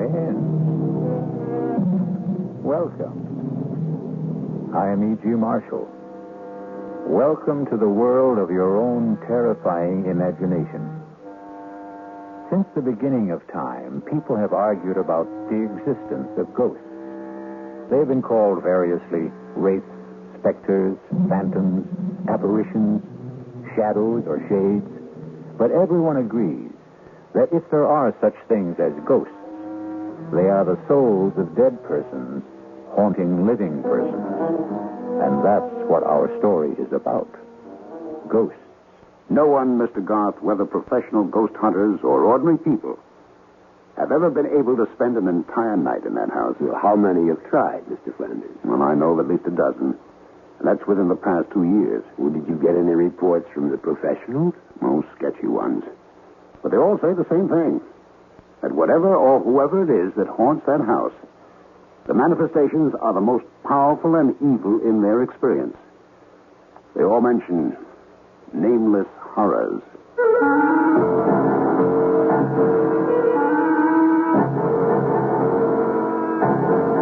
begin. Welcome. I am E.G. Marshall. Welcome to the world of your own terrifying imagination. Since the beginning of time, people have argued about the existence of ghosts. They've been called variously wraiths, specters, phantoms, apparitions, shadows, or shades. But everyone agrees that if there are such things as ghosts, they are the souls of dead persons haunting living persons. And that's what our story is about. Ghosts. No one, Mr. Garth, whether professional ghost hunters or ordinary people, have ever been able to spend an entire night in that house. Well, how many have tried, Mr. Flanders? Well, I know of at least a dozen. And that's within the past 2 years. Well, did you get any reports from the professionals? Oh, sketchy ones. But they all say the same thing. That whatever or whoever it is that haunts that house, the manifestations are the most powerful and evil in their experience. They all mention nameless horrors.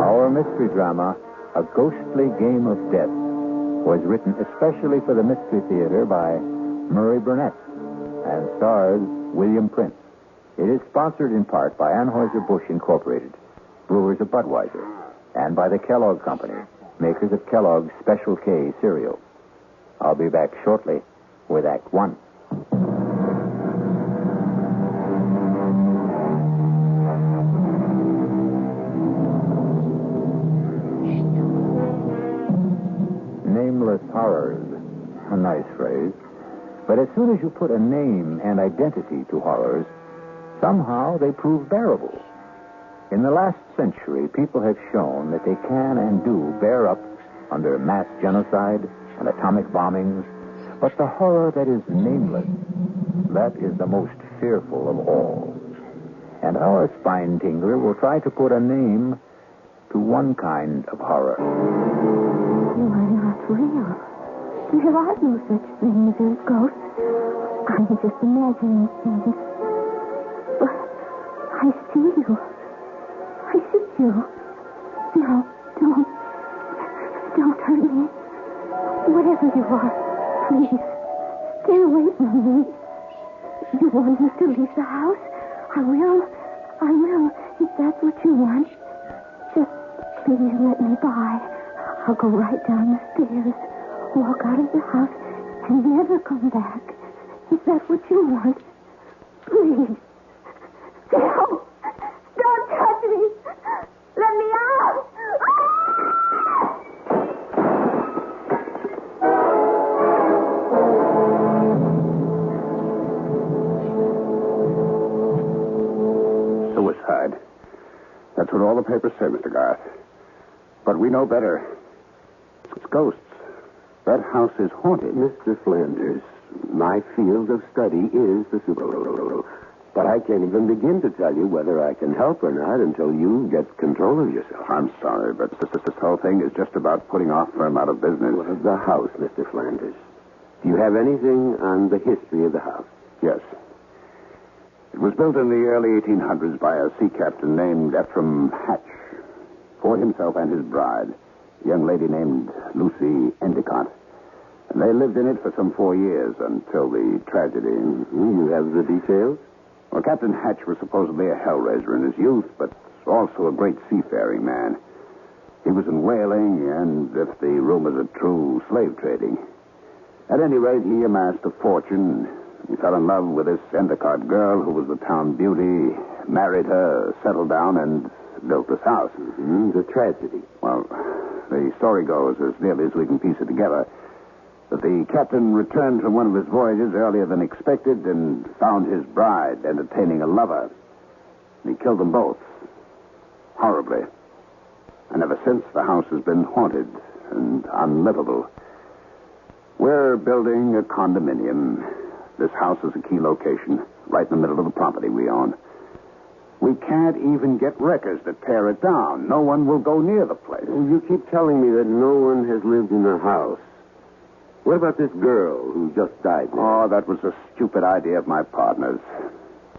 Our mystery drama, A Ghostly Game of Death, was written especially for the Mystery Theater by Murray Burnett and stars William Prince. It is sponsored in part by Anheuser-Busch Incorporated, brewers of Budweiser, and by the Kellogg Company, makers of Kellogg's Special K cereal. I'll be back shortly with Act One. Nameless horrors. A nice phrase. But as soon as you put a name and identity to horrors, somehow they prove bearable. In the last century, people have shown that they can and do bear up under mass genocide and atomic bombings. But the horror that is nameless, that is the most fearful of all. And our spine tingler will try to put a name to one kind of horror. You are not real. There are no such things as ghosts. I'm just imagining things. But I see you. I see you. No, don't hurt me. Whatever you are, please, stay away from me. You want me to leave the house? I will, if that's what you want. Just please let me by. I'll go right down the stairs, walk out of the house, and never come back. Is that what you want? Please. No! Don't touch me! Let me out! Suicide. That's what all the papers say, Mr. Garth. But we know better. It's ghosts. That house is haunted. Mr. Flanders, my field of study is the supernatural. But I can't even begin to tell you whether I can help or not until you get control of yourself. I'm sorry, but this whole thing is just about putting our firm out of business. Well, the house, Mr. Flanders. Do you have anything on the history of the house? Yes. It was built in the early 1800s by a sea captain named Ephraim Hatch for himself and his bride, a young lady named Lucy Endicott. And they lived in it for some 4 years until the tragedy. You have the details? Well, Captain Hatch was supposedly a hellraiser in his youth, but also a great seafaring man. He was in whaling and, if the rumors are true, slave trading. At any rate, he amassed a fortune. He fell in love with this Endicott girl who was the town beauty, married her, settled down, and built this house. The tragedy. Well, the story goes, as nearly as we can piece it together, that the captain returned from one of his voyages earlier than expected and found his bride entertaining a lover. And he killed them both. Horribly. And ever since, the house has been haunted and unlivable. We're building a condominium. This house is a key location, right in the middle of the property we own. We can't even get wreckers to tear it down. No one will go near the place. Well, you keep telling me that no one has lived in the house. What about this girl who just died now? Oh, that was a stupid idea of my partner's.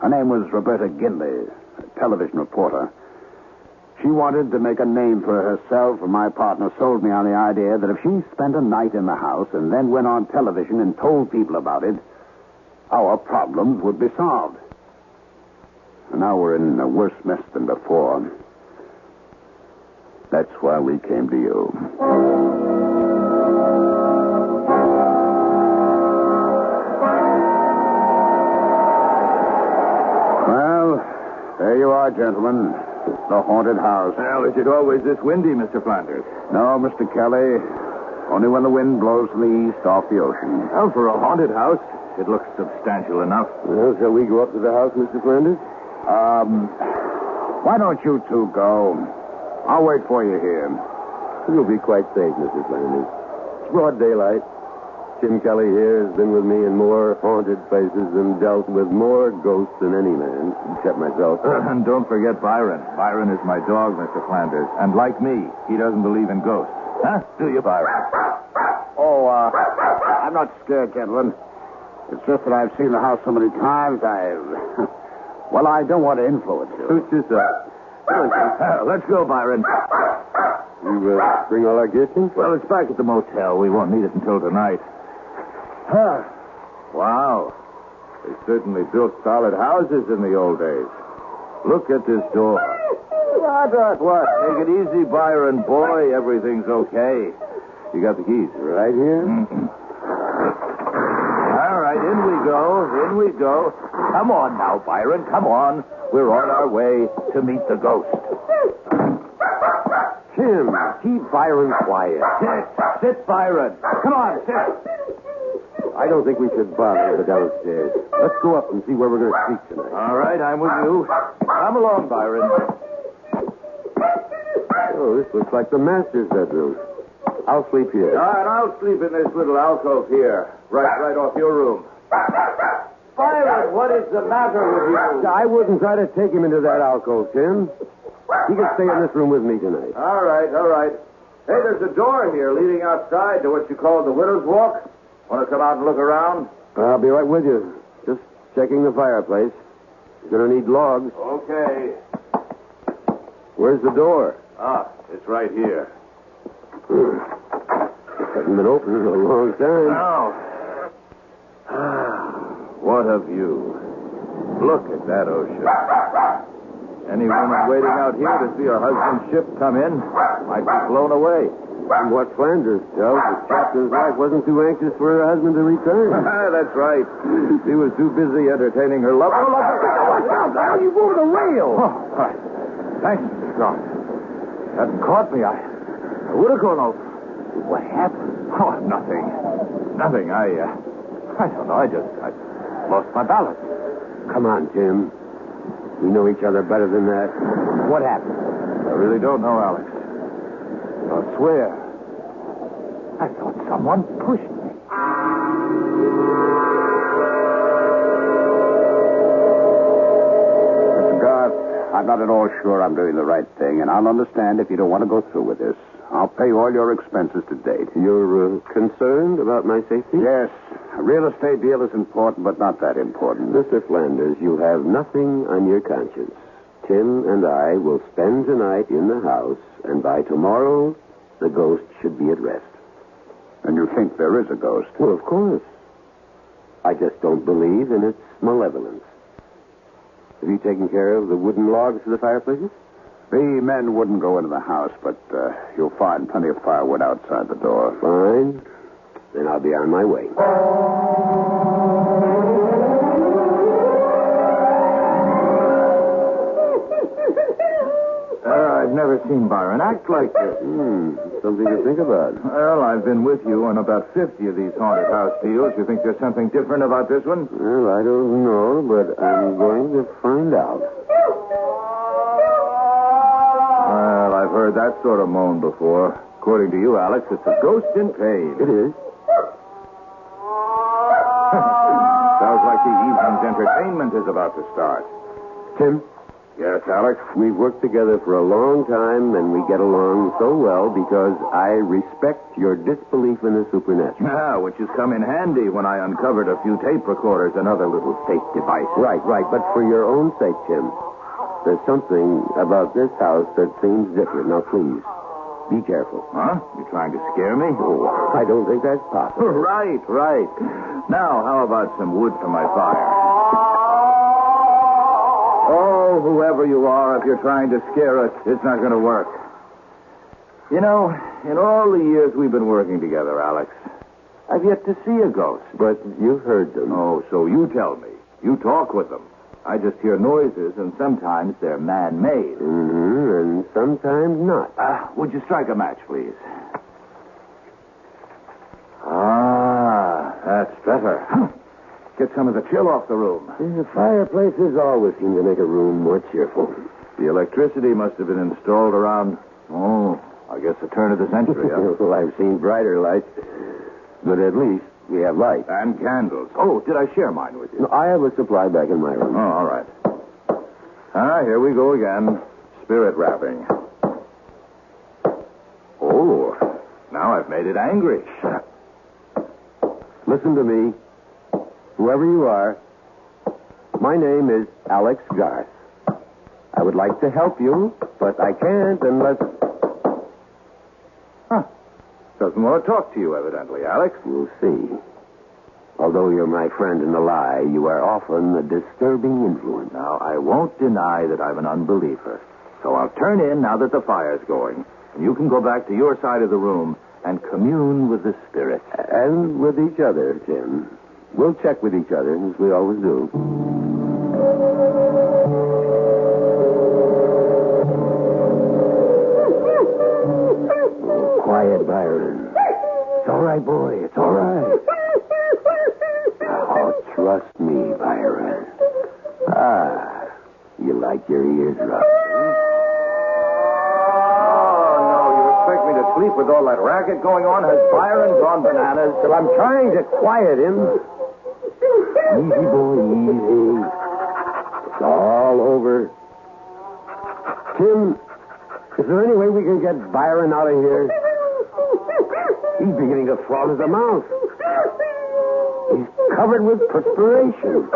Her name was Roberta Ginley, a television reporter. She wanted to make a name for herself, and my partner sold me on the idea that if she spent a night in the house and then went on television and told people about it, our problems would be solved. And now we're in a worse mess than before. That's why we came to you. Well, there you are, gentlemen. The haunted house. Well, is it always this windy, Mr. Flanders? No, Mr. Kelly. Only when the wind blows from the east off the ocean. Well, for a haunted house, it looks substantial enough. Well, shall we go up to the house, Mr. Flanders? Why don't you two go? I'll wait for you here. You'll be quite safe, Mr. Flanders. It's broad daylight. Tim Kelly here has been with me in more haunted places and dealt with more ghosts than any man, except myself. And don't forget Byron. Byron is my dog, Mr. Flanders. And like me, he doesn't believe in ghosts. Huh? Do you, Byron? Oh, I'm not scared, gentlemen. It's just that I've seen the house so many times, Well, I don't want to influence you. Suit yourself. Come on, Let's go, Byron. You bring all our gifts in? Well, it's back at the motel. We won't need it until tonight. Wow. They certainly built solid houses in the old days. Look at this door. What? Take it easy, Byron. Boy, everything's okay. You got the keys? Right here? Mm-hmm. All right, in we go. In we go. Come on now, Byron. Come on. We're on our way to meet the ghost. Tim, keep Byron quiet. Sit, Byron. Come on, sit. I don't think we should bother the downstairs. Let's go up and see where we're going to sleep tonight. All right, I'm with you. Come along, Byron. Oh, this looks like the master's bedroom. I'll sleep here. And I'll sleep in this little alcove here, right off your room. Byron, what is the matter with you? I wouldn't try to take him into that alcove, Tim. He can stay in this room with me tonight. All right. Hey, there's a door here leading outside to what you call the Widow's Walk. Want to come out and look around? I'll be right with you. Just checking the fireplace. You're going to need logs. Okay. Where's the door? It's right here. Hasn't been open in a long time. Now, what a view. Look at that ocean. Any woman waiting out here to see her husband's ship come in might be blown away. From what Flanders tells, the captain's wife wasn't too anxious for her husband to return. That's right. She was too busy entertaining her lover. Oh, look, you moved the rail. Oh, right. Thanks, Mr. Strong. Hadn't caught me. I would have gone over. What happened? Oh, nothing. I don't know. I lost my balance. Come on, Tim. We know each other better than that. What happened? I really don't know, Alex. I swear. I thought someone pushed me. Mr. Garth, I'm not at all sure I'm doing the right thing, and I'll understand if you don't want to go through with this. I'll pay all your expenses to date. You're concerned about my safety? Yes. A real estate deal is important, but not that important. Mr. Flanders, you have nothing on your conscience. Tim and I will spend tonight in the house, and by tomorrow, the ghost should be at rest. And you think there is a ghost? Well, of course. I just don't believe in its malevolence. Have you taken care of the wooden logs for the fireplaces? The men wouldn't go into the house, but you'll find plenty of firewood outside the door. Fine. Then I'll be on my way. I've never seen Byron act like this. Something to think about. Well, I've been with you on about 50 of these haunted house deals. You think there's something different about this one? Well, I don't know, but I'm going to find out. Well, I've heard that sort of moan before. According to you, Alex, it's a ghost in pain. It is. Sounds like the evening's entertainment is about to start. Tim? Yes, Alex? We've worked together for a long time, and we get along so well because I respect your disbelief in the supernatural. Which has come in handy when I uncovered a few tape recorders and other little fake devices. Right. But for your own sake, Tim, There's something about this house that seems different. Now, please, be careful. Huh? You trying to scare me? Oh, I don't think that's possible. Right. Now, how about some wood for my fire? Oh, whoever you are, if you're trying to scare us, it's not going to work. You know, in all the years we've been working together, Alex, I've yet to see a ghost. But you've heard them. Oh, so you tell me. You talk with them. I just hear noises, and sometimes they're man-made. Mm-hmm, and sometimes not. Would you strike a match, please? Ah, that's better. Get some of the chill off the room. The fireplaces always seem to make a room more cheerful. The electricity must have been installed around, I guess the turn of the century, huh? Well, I've seen brighter lights, but at least we have light. And candles. Oh, did I share mine with you? No, I have a supply back in my room. Oh, all right. Here we go again. Spirit wrapping. Oh, now I've made it angry. Shut up. Listen to me. Whoever you are, my name is Alex Garth. I would like to help you, but I can't unless... Doesn't want to talk to you, evidently, Alex. We'll see. Although you're my friend in the lie, you are often a disturbing influence. Now, I won't deny that I'm an unbeliever. So I'll turn in now that the fire's going. And you can go back to your side of the room and commune with the spirits. And with each other, Tim. We'll check with each other, as we always do. Oh, quiet, Byron. It's all right, boy. It's all right. Oh, trust me, Byron. You like your ears rubbed. Me to sleep with all that racket going on? Has Byron gone bananas? Well, I'm trying to quiet him. Easy, boy, easy. It's all over. Tim, is there any way we can get Byron out of here? He's beginning to froth at the mouth. He's covered with perspiration.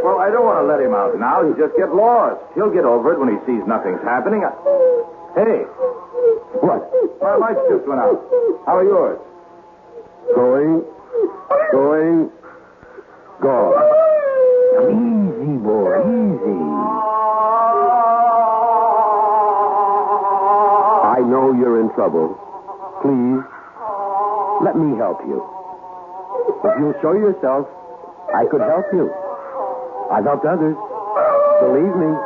Well, I don't want to let him out now. He'll just get lost. He'll get over it when he sees nothing's happening. Hey. What? My lights just went out. How are yours? Going. Easy, boy, easy. I know you're in trouble. Please, let me help you. If you'll show yourself, I could help you. I've helped others. Believe me.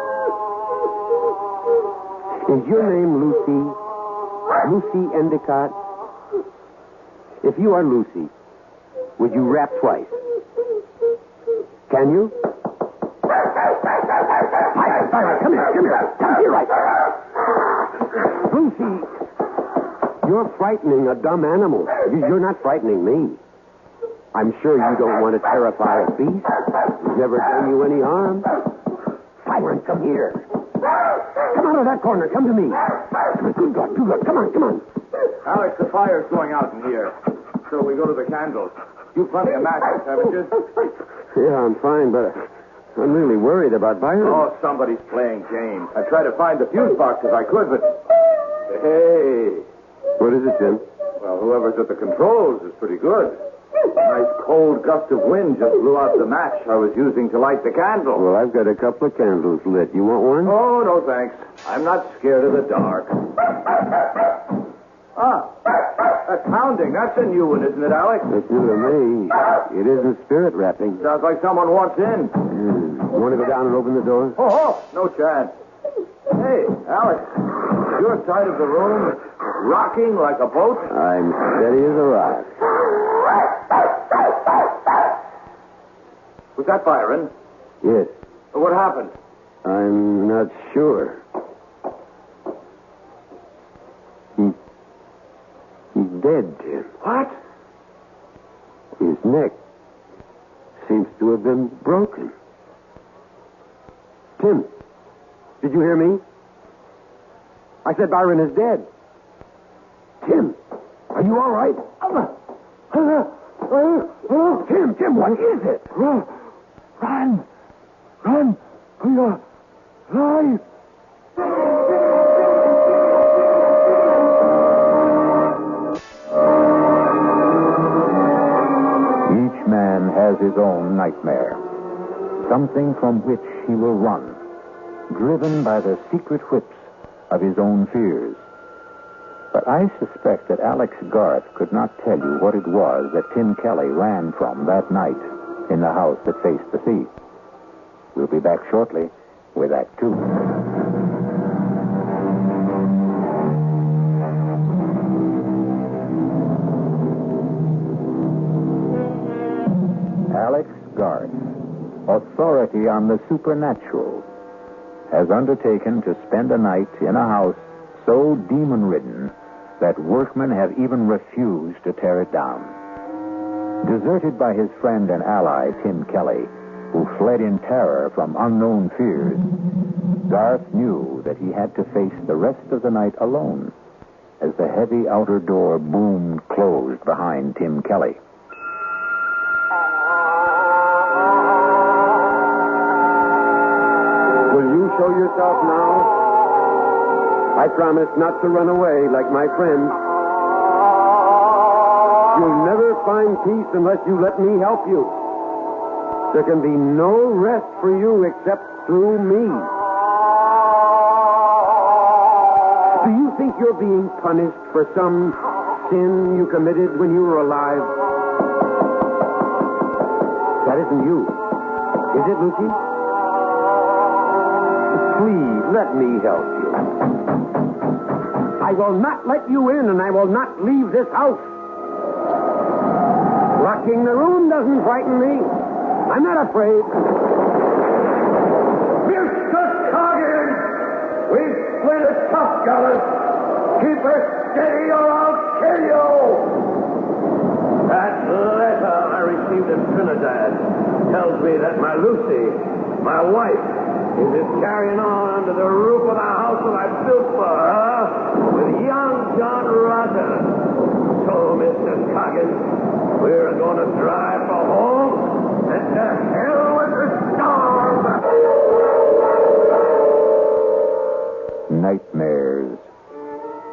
Is your name Lucy? Lucy Endicott? If you are Lucy, would you rap twice? Can you? Byron, come here. Come here, right. Lucy, you're frightening a dumb animal. You're not frightening me. I'm sure you don't want to terrify a beast. He's never done you any harm. Byron, come here. Come out of that corner. Come to me. Good God. Come on. Alex, the fire's going out in here. So we go to the candles. You've plenty of matches, haven't you? Yeah, I'm fine, but I'm really worried about Byron. Oh, somebody's playing games. I tried to find the fuse box if I could, but... Hey. What is it, Jim? Well, whoever's at the controls is pretty good. A nice cold gust of wind just blew out the match I was using to light the candle. Well, I've got a couple of candles lit. You want one? Oh, no, thanks. I'm not scared of the dark. That's pounding. That's a new one, isn't it, Alex? It's new to me. It isn't spirit rapping. Sounds like someone wants in. Want to go down and open the door? Oh, no chance. Hey, Alex, your side of the room rocking like a boat? I'm steady as a rock. Was that Byron? Yes. What happened? I'm not sure. He's dead, Tim. What? His neck seems to have been broken. Tim, did you hear me? I said Byron is dead. Tim, are you all right? Tim, what is it? Run. We are alive. has his own nightmare. Something from which he will run, driven by the secret whips of his own fears. But I suspect that Alex Garth could not tell you what it was that Tim Kelly ran from that night in the house that faced the sea. We'll be back shortly with Act Two. Alex Garth, authority on the supernatural, has undertaken to spend a night in a house so demon-ridden that workmen have even refused to tear it down. Deserted by his friend and ally, Tim Kelly, who fled in terror from unknown fears, Garth knew that he had to face the rest of the night alone as the heavy outer door boomed closed behind Tim Kelly. Will you show yourself now? I promise not to run away like my friends. You'll never find peace unless you let me help you. There can be no rest for you except through me. Do you think you're being punished for some sin you committed when you were alive? That isn't you. Is it, Lucy? Please, let me help you. I will not let you in, and I will not leave this house. Locking the room doesn't frighten me. I'm not afraid. Mr. Coggin! We've split a tough, fellas. Keep her steady or I'll kill you! That letter I received in Trinidad tells me that my Lucy, my wife, is carrying on under the roof of the house that I built for her with young John Roger. So, Mr. Coggin, we're going to drive for home and to hell with the storm. Nightmares.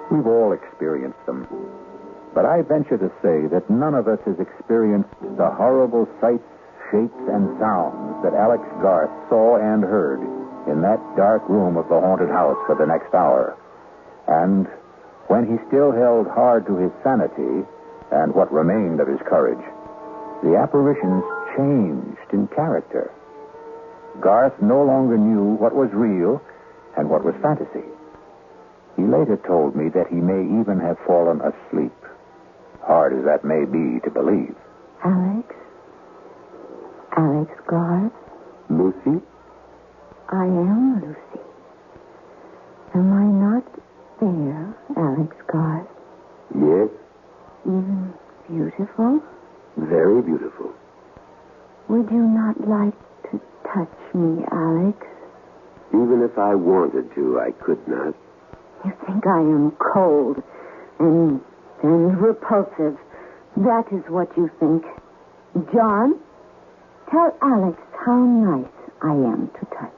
We've all experienced them. But I venture to say that none of us has experienced the horrible sights, shapes, and sounds that Alex Garth saw and heard in that dark room of the haunted house for the next hour. And when he still held hard to his sanity and what remained of his courage, the apparitions changed in character. Garth no longer knew what was real and what was fantasy. He later told me that he may even have fallen asleep, hard as that may be to believe. Alex? Alex Garth? Lucy? I am Lucy. Am I not there, Alex Garth? Yes. Even beautiful? Very beautiful. Would you not like to touch me, Alex? Even if I wanted to, I could not. You think I am cold and repulsive. That is what you think. John, tell Alex how nice I am to touch.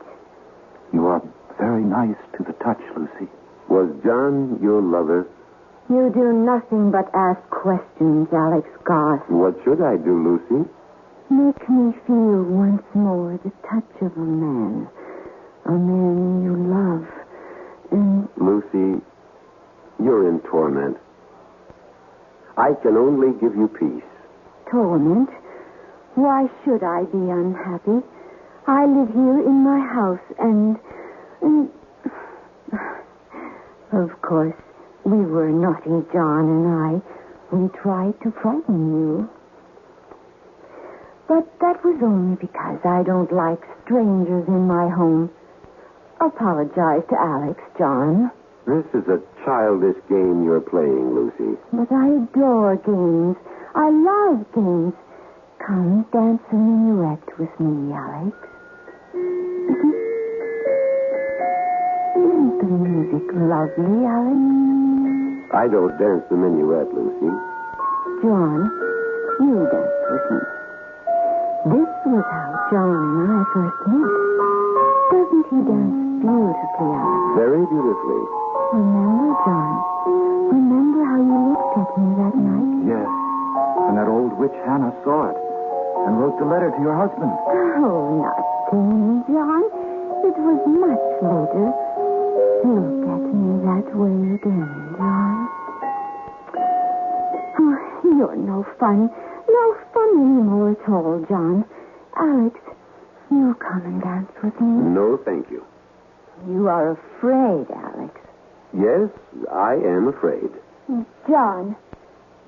You are very nice to the touch, Lucy. Was John your lover? You do nothing but ask questions, Alex Garth. What should I do, Lucy? Make me feel once more the touch of a man you love. And Lucy, you're in torment. I can only give you peace. torment? Why should I be unhappy? I live here in my house and... Of course, we were naughty, John and I. We tried to frighten you. But that was only because I don't like strangers in my home. Apologize to Alex, John. This is a childish game you're playing, Lucy. But I adore games. I love games. Come, dance a minuet with me, Alex. Isn't the music lovely, Alex? I don't dance the minuet, Lucy. John, you dance with me. This was how John and I first met. Doesn't he dance beautifully, Alex? Very beautifully. Remember, John? Remember how you looked at me that night? Yes. And that old witch Hannah saw it. and wrote the letter to your husband. Oh, not soon, John. It was much later. Look at me that way again, John. Oh, you're no fun. No fun anymore at all, John. Alex, you come and dance with me. No, thank you. You are afraid, Alex. Yes, I am afraid. John,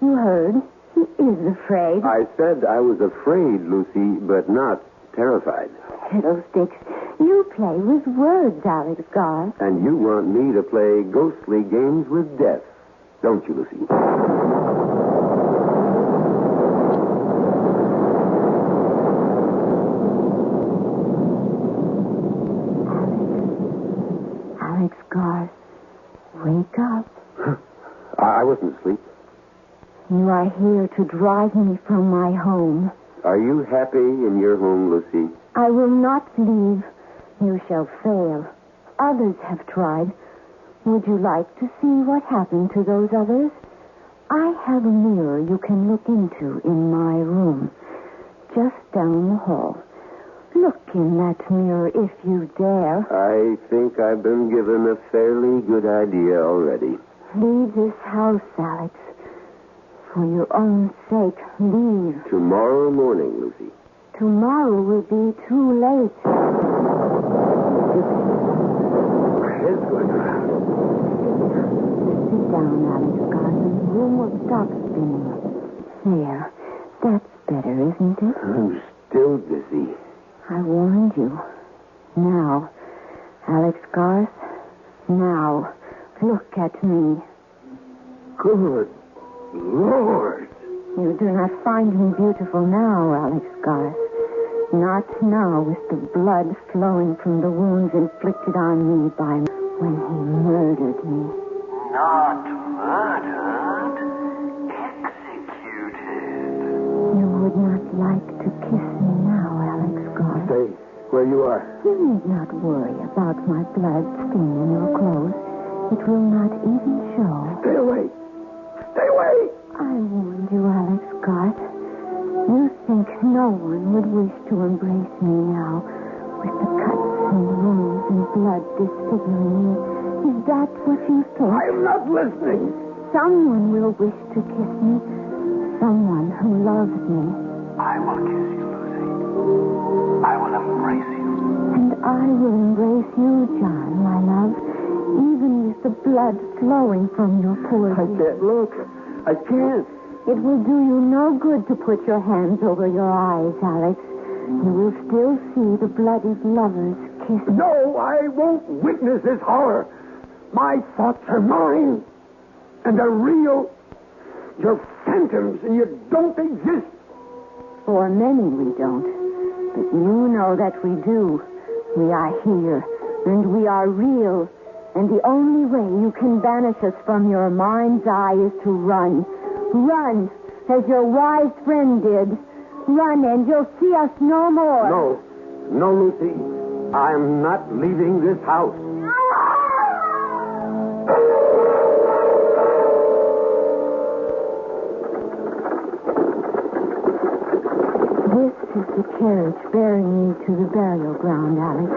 you heard. He is afraid. I said I was afraid, Lucy, but not terrified. Fiddlesticks. You play with words, Alex Garth. And you want me to play ghostly games with death, don't you, Lucy? Alex Garth, wake up. I wasn't asleep. You are here to drive me from my home. Are you happy in your home, Lucy? I will not leave. You shall fail. Others have tried. Would you like to see what happened to those others? I have a mirror you can look into in my room, just down the hall. Look in that mirror if you dare. I think I've been given a fairly good idea already. Leave this house, Alex. For your own sake, leave. Tomorrow morning, Lucy. Tomorrow will be too late. Head's going around. Sit down, Alex Garth, and the room will stop spinning. There. That's better, isn't it? I'm still dizzy. I warned you. Now, Alex Garth, now, look at me. Good Lord. You do not find me beautiful now, Alex Garth. Not now with the blood flowing from the wounds inflicted on me by when he murdered me. Not murdered, executed. You would not like to kiss me now, Alex Garth. Stay where you are. You need not worry about my blood staining your clothes. It will not even show. Stay away. Stay away. I warned you, Alex Garth. You think no one would wish to embrace me now, with the cuts and wounds and blood disfiguring me. Is that what you think? I am not listening. Someone will wish to kiss me. Someone who loves me. I will kiss you, Lucy. I will embrace you. And I will embrace you, John, my love, even with the blood flowing from your poor I can't look. I can't. It will do you no good to put your hands over your eyes, Alex. You will still see the bloodied lovers kissing. No, I won't witness this horror. My thoughts are mine. And they're real. You're phantoms, and you don't exist. For many we don't. But you know that we do. We are here, and we are real. And the only way you can banish us from your mind's eye is to run. Run, as your wise friend did. Run, and you'll see us no more. No. No, Lucy. I'm not leaving this house. This is the carriage bearing me to the burial ground, Alex.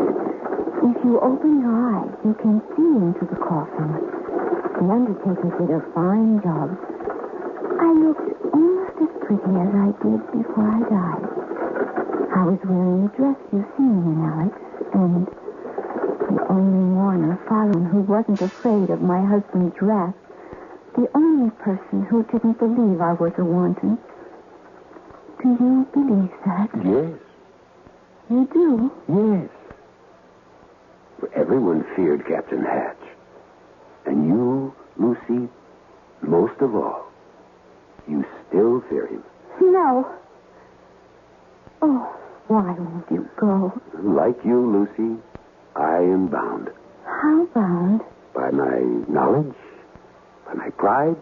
If you open your eyes, you can see into the coffin. The undertaker did a fine job. I looked almost as pretty as I did before I died. I was wearing the dress you see me in, Alex, and the only mourner following who wasn't afraid of my husband's wrath. The only person who didn't believe I was a wanton. Do you believe that? Yes. You do? Yes. Everyone feared Captain Hatch. And you, Lucy, most of all, you still fear him. No. Oh, why won't you go? Like you, Lucy, I am bound. How bound? By my knowledge, by my pride,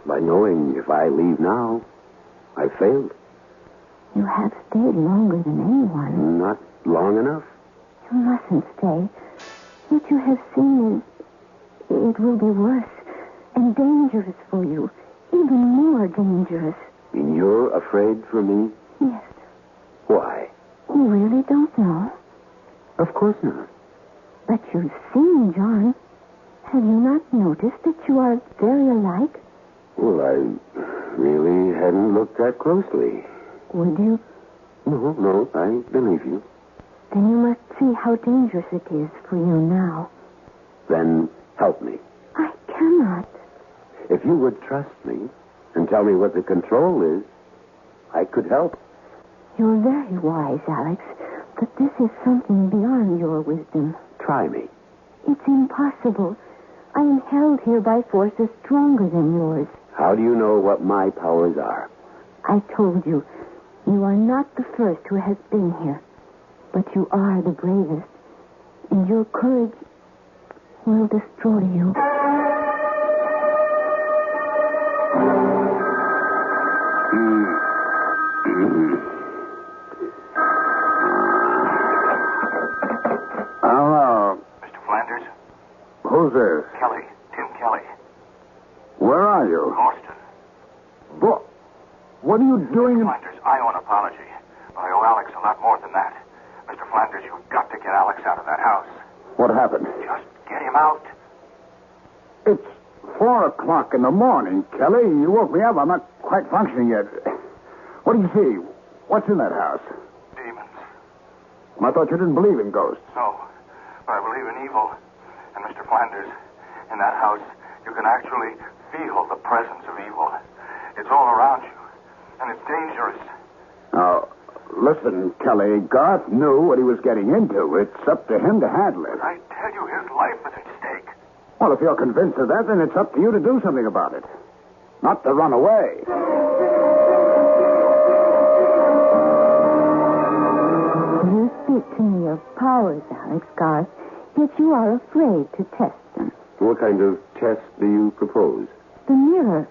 by knowing if I leave now, I failed. You have stayed longer than anyone. Not long enough. You mustn't stay. What you have seen it will be worse and dangerous for you. Even more dangerous. And you're afraid for me? Yes. Why? You really don't know? Of course not. But you've seen John. Have you not noticed that you are very alike? Well, I really hadn't looked that closely. Would you? No, I believe you. Then you must see how dangerous it is for you now. Then help me. I cannot. If you would trust me and tell me what the control is, I could help. You're very wise, Alex, but this is something beyond your wisdom. Try me. It's impossible. I am held here by forces stronger than yours. How do you know what my powers are? I told you, you are not the first who has been here, but you are the bravest, and your courage will destroy you. Hello. Mr. Flanders? Who's this? Kelly. Tim Kelly. Where are you? Austin. What are you doing? Flanders, I owe an apology. But I owe Alex a lot more than that. Mr. Flanders, you've got to get Alex out of that house. What happened? Just get him out. It's 4:00 in the morning, Kelly. You woke me up. I'm not quite functioning yet. What do you see? What's in that house? Demons. I thought you didn't believe in ghosts. No, but I believe in evil. And Mr. Flanders, in that house, you can actually feel the presence of evil. It's all around you, and it's dangerous. Now, listen, Kelly, Garth knew what he was getting into. It's up to him to handle it. I tell you, his life is at stake. Well, if you're convinced of that, then it's up to you to do something about it. Not to run away. You speak to me of powers, Alex Garth, yet you are afraid to test them. What kind of test do you propose? The mirror.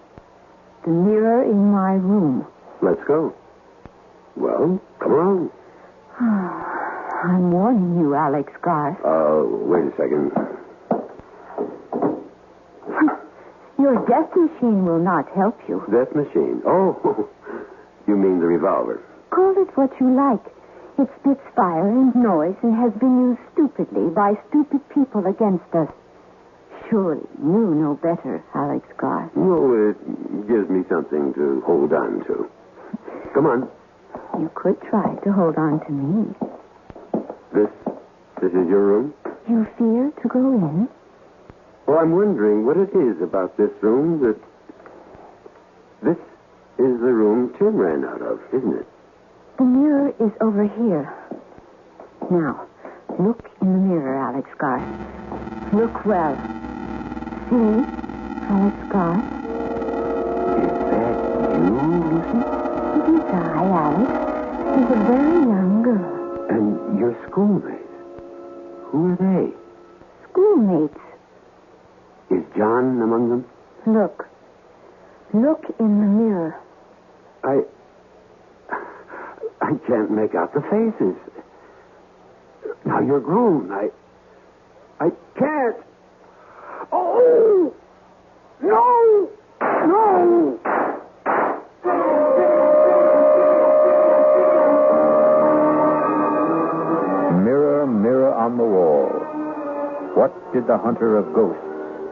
The mirror in my room. Let's go. Well, come along. I'm warning you, Alex Garth. Wait a second. Your death machine will not help you. Death machine. Oh, you mean the revolver. Call it what you like. It spits fire and noise and has been used stupidly by stupid people against us. Surely you know better, Alex Garth. No, it gives me something to hold on to. Come on. You could try to hold on to me. This is your room? You fear to go in? Well, I'm wondering what it is about this room that... This is the room Tim ran out of, isn't it? The mirror is over here. Now, look in the mirror, Alex Garth. Look well. See, Alex Garth? Is that you, Lucy? It is I, Alex. She's a very young girl. And your schoolmates. Who are they? Schoolmates. Is John among them? Look. Look in the mirror. I can't make out the faces. Now you're grown. I can't. Oh! No! No! Mirror, mirror on the wall. What did the hunter of ghosts,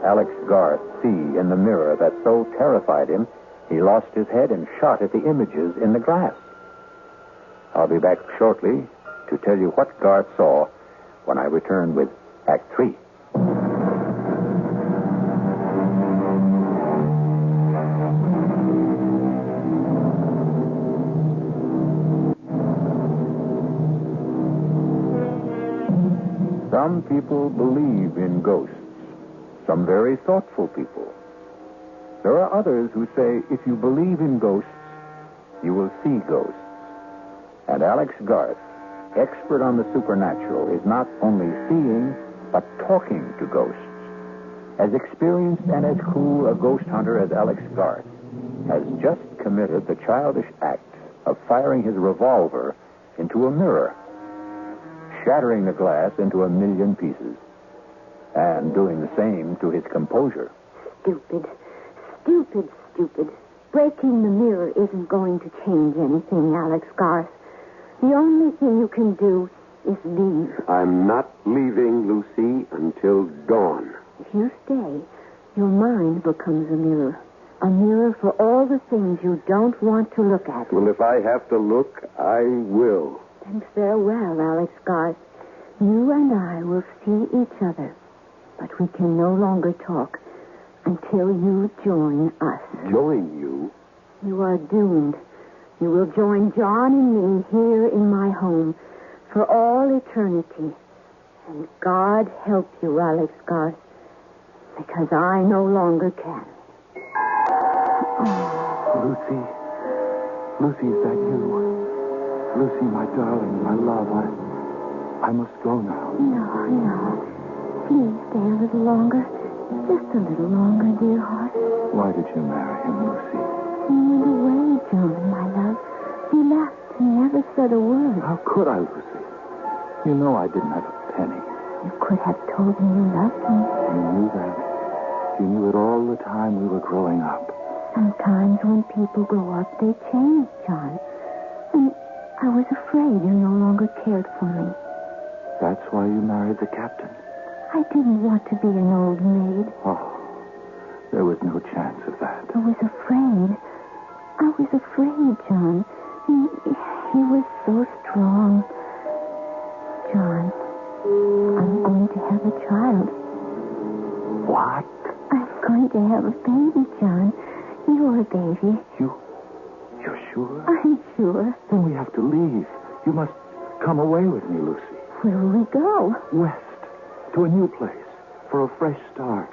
Alex Garth, see in the mirror that so terrified him he lost his head and shot at the images in the glass? I'll be back shortly to tell you what Garth saw when I return with Act 3. Some people believe in ghosts. Some very thoughtful people. There are others who say if you believe in ghosts, you will see ghosts. And Alex Garth, expert on the supernatural, is not only seeing, but talking to ghosts. As experienced and as cool a ghost hunter as Alex Garth has just committed the childish act of firing his revolver into a mirror, shattering the glass into a million pieces, and doing the same to his composure. Stupid. Stupid, stupid. Breaking the mirror isn't going to change anything, Alex Garth. The only thing you can do is leave. I'm not leaving, Lucy, until dawn. If you stay, your mind becomes a mirror. A mirror for all the things you don't want to look at. Well, if I have to look, I will. Then farewell, Alex Garth. You and I will see each other, but we can no longer talk until you join us. Join you? You are doomed. You will join John and me here in my home for all eternity. And God help you, Alex Garth, because I no longer can. Lucy. Lucy, is that you? Lucy, my darling, my love, I must go now. No. Please stay a little longer. Just a little longer, dear heart. Why did you marry him, Lucy? He went away, John, my love. He left and never said a word. How could I, Lucy? You know I didn't have a penny. You could have told me you loved me. You knew that. You knew it all the time we were growing up. Sometimes when people grow up, they change, John. And I was afraid you no longer cared for me. That's why you married the captain. I didn't want to be an old maid. Oh, there was no chance of that. I was afraid. John. He was so strong. John, I'm going to have a child. What? I'm going to have a baby, John. You're a baby. You're sure? I'm sure. Then we have to leave. You must come away with me, Lucy. Where will we go? West. To a new place. For a fresh start.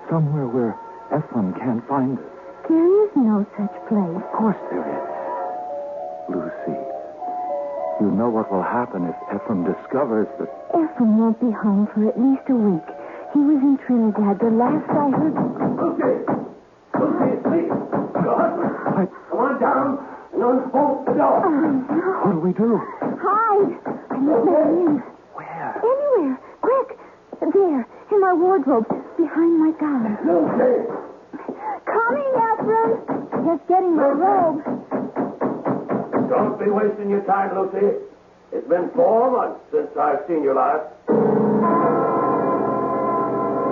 Somewhere where Ephraim can't find us. There is no such place. Of course there is. Lucy, you know what will happen if Ephraim discovers that... Ephraim won't be home for at least a week. He was in Trinidad. The last I heard... Lucy, please. Come on down and unbolt the door. Oh, no. What do we do? Hide. I must let him in. Where? Anywhere. Quick. There. In my wardrobe. Behind my gown. Lucy. Coming, Ephraim. Just getting my robe. Don't be wasting your time, Lucy. It's been 4 months since I've seen you last.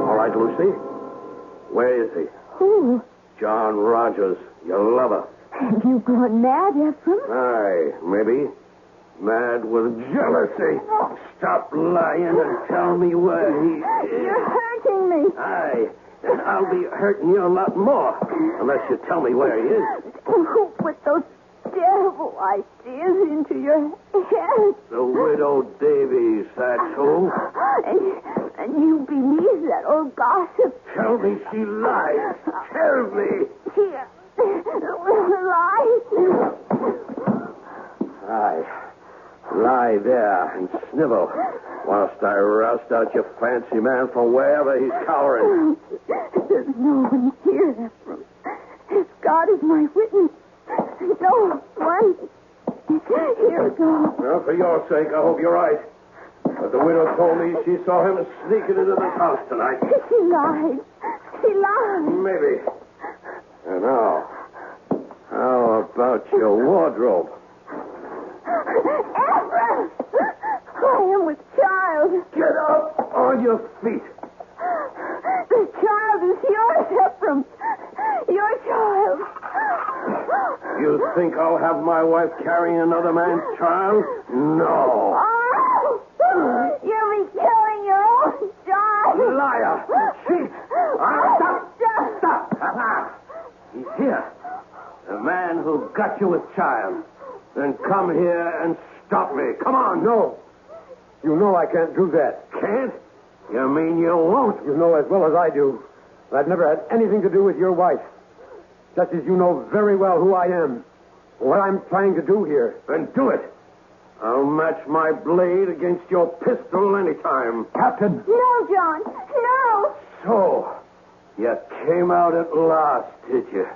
All right, Lucy. Where is he? Who? John Rogers, your lover. Have you gone mad, Ephraim? Aye, maybe. Mad with jealousy. Stop lying and tell me where he is. You're hurting me. Aye, and I'll be hurting you a lot more unless you tell me where he is. Who put those terrible ideas into your head? The widow Davies, that's who. And you believe that old gossip? Tell me she lies. Tell me. She lies. Aye. Lie there and snivel whilst I roust out your fancy man from wherever he's cowering. There's no one here, Ephraim. God is my witness. No one. Here it goes. Well, for your sake, I hope you're right. But the widow told me she saw him sneaking into this house tonight. She lied. She lied. Maybe. And now, how about your wardrobe? Ephraim! I am with child. Get up on your feet. The child is yours, Ephraim. Your child. You think I'll have my wife carrying another man's child? No. Oh! You'll be killing your own child. Liar. Cheat. Stop. He's here. The man who got you with child. Then come here and stop me. Come on. No. You know I can't do that. Can't? You mean you won't? You know as well as I do that I've never had anything to do with your wife. Just as you know very well who I am. What I'm trying to do here. Then do it. I'll match my blade against your pistol anytime. Captain! No, John. No. So, you came out at last, did you?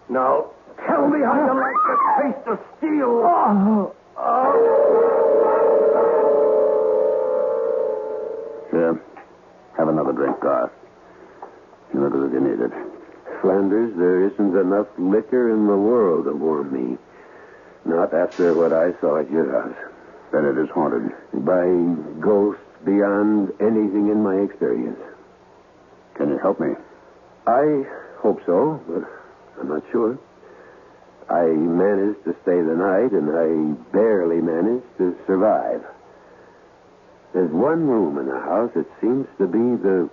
Now, tell me how you like the taste of steel. Here, have another drink, Garth. You look as if you need it. Flanders, there isn't enough liquor in the world to warm me. Not after what I saw at your house. Then it is haunted. By ghosts beyond anything in my experience. Can you help me? I hope so, but I'm not sure. I managed to stay the night, and I barely managed to survive. There's one room in the house that seems to be the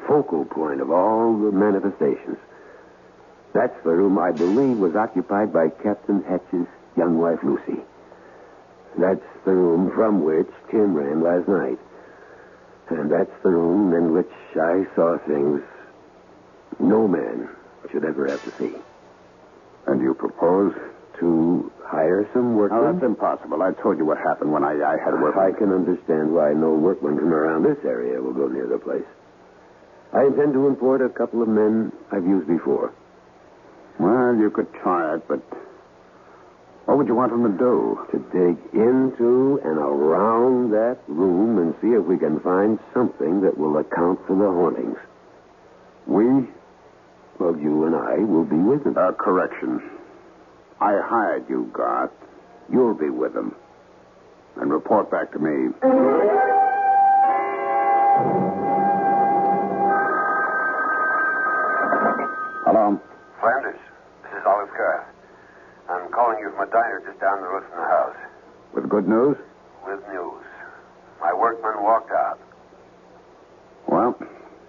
focal point of all the manifestations. That's the room I believe was occupied by Captain Hatch's young wife, Lucy. That's the room from which Tim ran last night. And that's the room in which I saw things no man should ever have to see. And you propose? To hire some workmen? Oh, that's impossible. I told you what happened when I had work. I can understand why no workmen from around this area will go near the place. I intend to import a couple of men I've used before. Well, you could try it, but what would you want them to do? To dig into and around that room and see if we can find something that will account for the hauntings. We? Well, you and I will be with them. Correction. I hired you, Garth. You'll be with them. And report back to me. Hello? Flanders, this is Olive Garth. I'm calling you from a diner just down the road from the house. With good news? With news. My workman walked out. Well,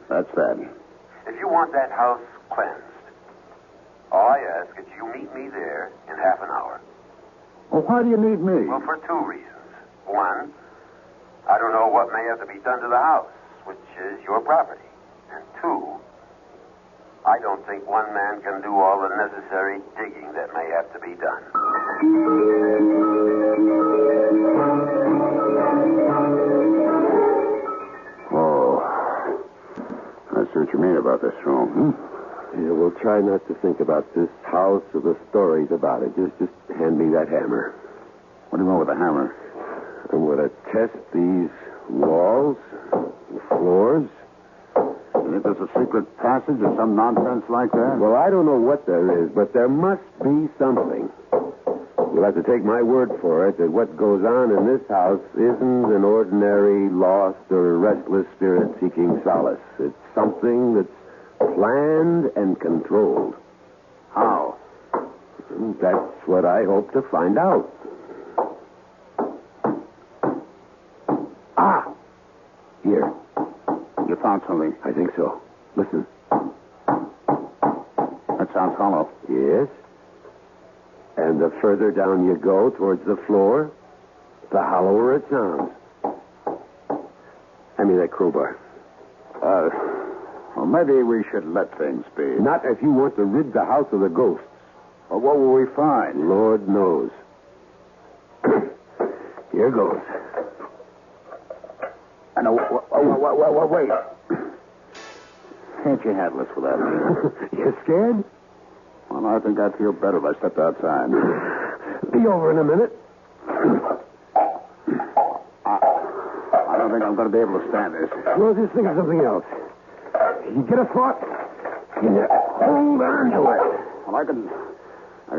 that's that. If you want that house cleansed, all I ask is you meet me there in half an hour. Well, why do you need me? Well, for two reasons. One, I don't know what may have to be done to the house, which is your property. And two, I don't think one man can do all the necessary digging that may have to be done. Oh, I see what you mean about this room. Yeah, we'll try not to think about this house or the stories about it. Just hand me that hammer. What do you want with a hammer? I'm going to test these walls, the floors. You think there's a secret passage or some nonsense like that? Well, I don't know what there is, but there must be something. You'll have to take my word for it that what goes on in this house isn't an ordinary lost or restless spirit seeking solace. It's something that's planned and controlled. How? That's what I hope to find out. Ah! Here. You found something? I think so. Listen. That sounds hollow. Yes. And the further down you go towards the floor, the hollower it sounds. Hand me that crowbar. Well, maybe we should let things be. Not if you want to rid the house of the ghosts. Well, what will we find? Lord knows. Here goes. And wait. Can't you handle this without me? You scared? Well, I think I'd feel better if I stepped outside. Be over in a minute. I don't think I'm going to be able to stand this. Well, just think of something else. You get a thought, you hold on to it. Well, I can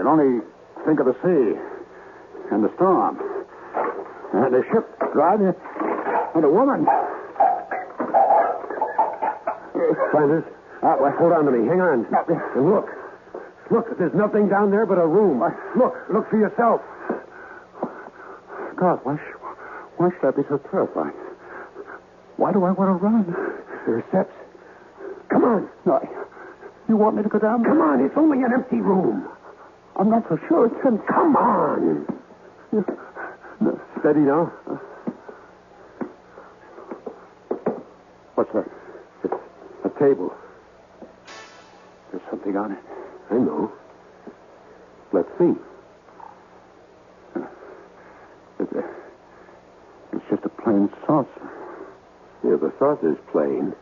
only think of the sea and the storm and the ship driving and a woman. Flanders, hold on to me. Hang on. And look. Look, there's nothing down there but a room. Look for yourself. God, why should I be so terrified? Why do I want to run? There are steps. Come on. No, you want me to go down? Come on, it's only an empty room. I'm not so sure it's empty. Come on. Steady now. What's that? It's a table. There's something on it. I know. Let's see. It's just a plain saucer. Yeah, the saucer's plain.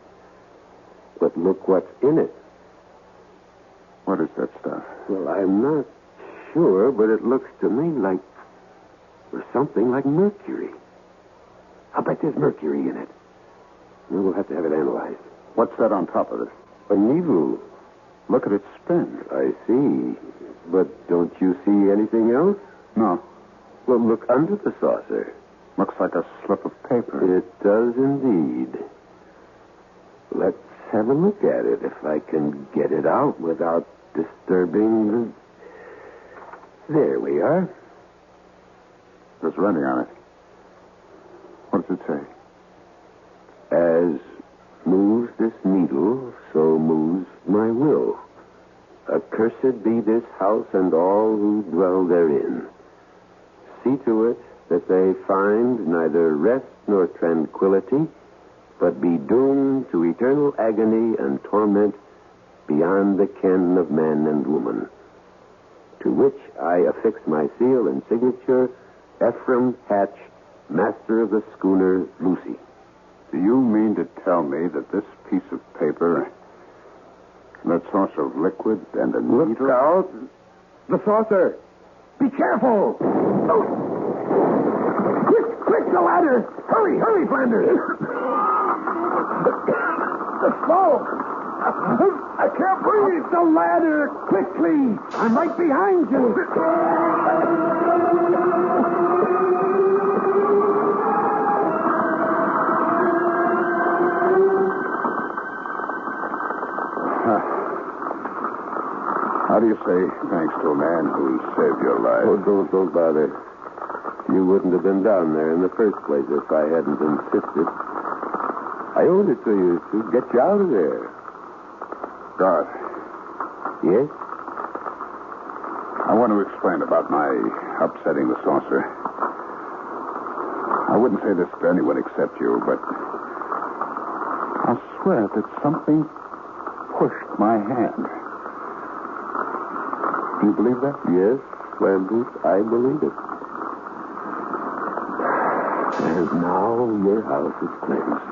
But look what's in it. What is that stuff? Well, I'm not sure, but it looks to me like... or something like mercury. I'll bet there's mercury in it. We'll have to have it analyzed. What's that on top of it? A needle. Look at it spin. I see. But don't you see anything else? No. Well, look under the saucer. Looks like a slip of paper. It does indeed. Let's have a look at it, if I can get it out without disturbing the... There we are. There's writing on it. What does it say? As moves this needle, so moves my will. Accursed be this house and all who dwell therein. See to it that they find neither rest nor tranquility, but be doomed to eternal agony and torment beyond the ken of man and woman. To which I affix my seal and signature, Ephraim Hatch, master of the schooner Lucy. Do you mean to tell me that this piece of paper, that source of liquid and a needle... Look out. The saucer. Be careful. Oh. Quick, the ladder. Hurry, Flanders. The smoke. I can't breathe. The ladder. Quickly. I'm right behind you. How do you say thanks to a man who saved your life? Oh, don't bother. You wouldn't have been down there in the first place if I hadn't insisted. I owed it to you to get you out of there. God. Yes? I want to explain about my upsetting the saucer. I wouldn't say this to anyone except you, but I'll swear that something pushed my hand. Do you believe that? Yes, Flanders, I believe it. And now your house is cleansed.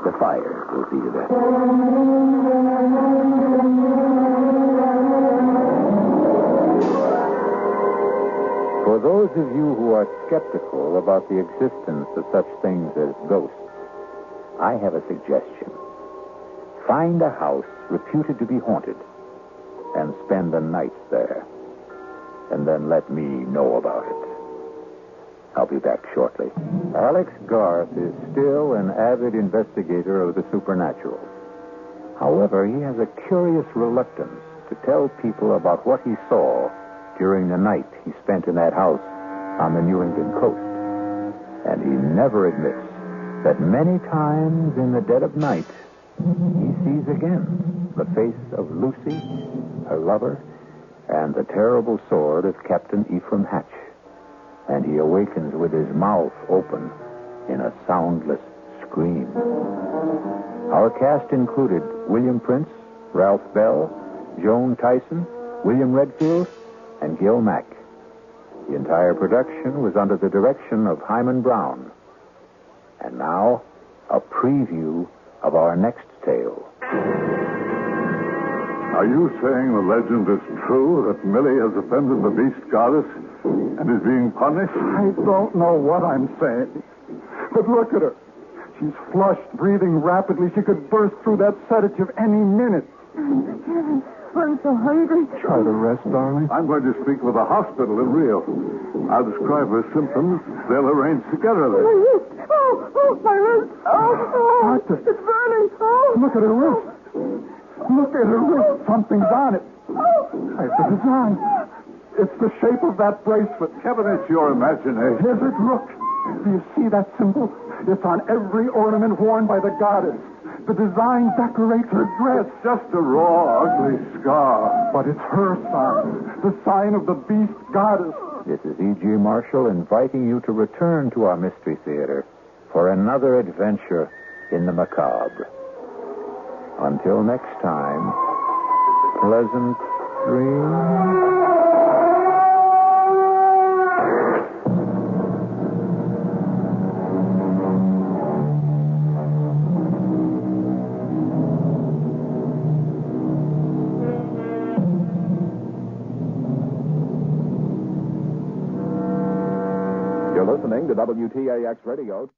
The fire will see to that. For those of you who are skeptical about the existence of such things as ghosts, I have a suggestion. Find a house reputed to be haunted and spend the night there. And then let me know about it. I'll be back shortly. Alex Garth is still an avid investigator of the supernatural. However, he has a curious reluctance to tell people about what he saw during the night he spent in that house on the New England coast. And he never admits that many times in the dead of night, he sees again the face of Lucy, her lover, and the terrible sword of Captain Ephraim Hatch. And he awakens with his mouth open in a soundless scream. Our cast included William Prince, Ralph Bell, Joan Tyson, William Redfield, and Gil Mack. The entire production was under the direction of Himan Brown. And now, a preview of our next tale. Are you saying the legend is true that Millie has offended the beast goddess and is being punished? I don't know what I'm saying. But look at her. She's flushed, breathing rapidly. She could burst through that sedative any minute. Kevin, I'm so hungry. Try to rest, darling. I'm going to speak with the hospital in Rio. I'll describe her symptoms. They'll arrange together then. Oh, my wrist. Oh, Doctor. it's burning. Oh. Look at her wrist. Look at her wrist. Something's on it. It's the design. It's the shape of that bracelet. Kevin, it's your imagination. Is it? Look. Do you see that symbol? It's on every ornament worn by the goddess. The design decorates her dress. It's just a raw, ugly scar. But it's her sign. The sign of the beast goddess. This is E.G. Marshall inviting you to return to our Mystery Theater for another adventure in the macabre. Until next time, pleasant dreams. You're listening to WTAX Radio.